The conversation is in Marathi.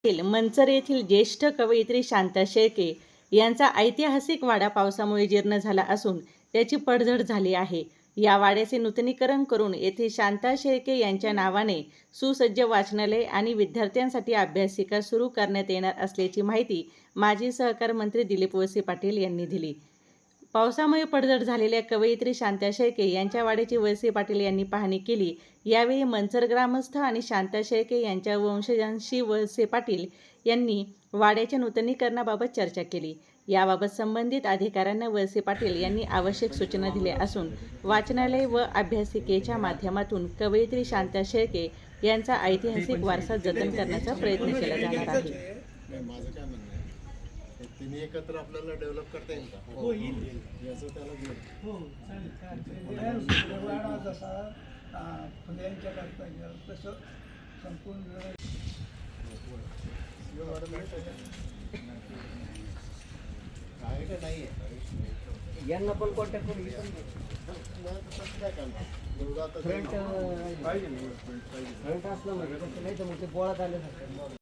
मंचर येथील ज्येष्ठ कवयित्री शांता शेळके यांचा ऐतिहासिक वाडा पावसामुळे जीर्ण झाला असून त्याची पडझड झाली आहे. या वाड्याचे नूतनीकरण करून येथे शांता शेळके यांच्या नावाने सुसज्ज वाचनालय आणि विद्यार्थ्यांसाठी अभ्यासिका सुरू करण्यात येणार असल्याची माहिती माजी सहकार मंत्री दिलीप वळसे पाटील यांनी दिली. पावसामुळे पडझड झालेल्या कवयित्री शांता शेळके यांच्या वाड्याची वळसे पाटील यांनी पाहणी केली. यावेळी मंचर ग्रामस्थ आणि शांता शेळके यांच्या वंशजांशी वळसे पाटील यांनी वाड्याच्या नूतनीकरणाबाबत चर्चा केली. याबाबत संबंधित अधिकाऱ्यांना वळसे पाटील यांनी आवश्यक सूचना दिल्या असून वाचनालय व अभ्यासिकेच्या माध्यमातून कवयित्री शांता शेळके यांचा ऐतिहासिक वारसा जतन करण्याचा प्रयत्न केला जाणार आहे. तिन्ही एकत्र आपल्याला डेव्हलप करता येईल का? हो, येईल. याचं त्याला घेऊन हो, चालेल. वाडा जसा फुल्यांच्या करता गेला तसं संपूर्ण आहे का नाही आहे? यांना पण कॉन्टॅक्ट करून काय करणार? फ्रंट असलं म्हणजे नाही तर मग ते बोळात आल्यासारखं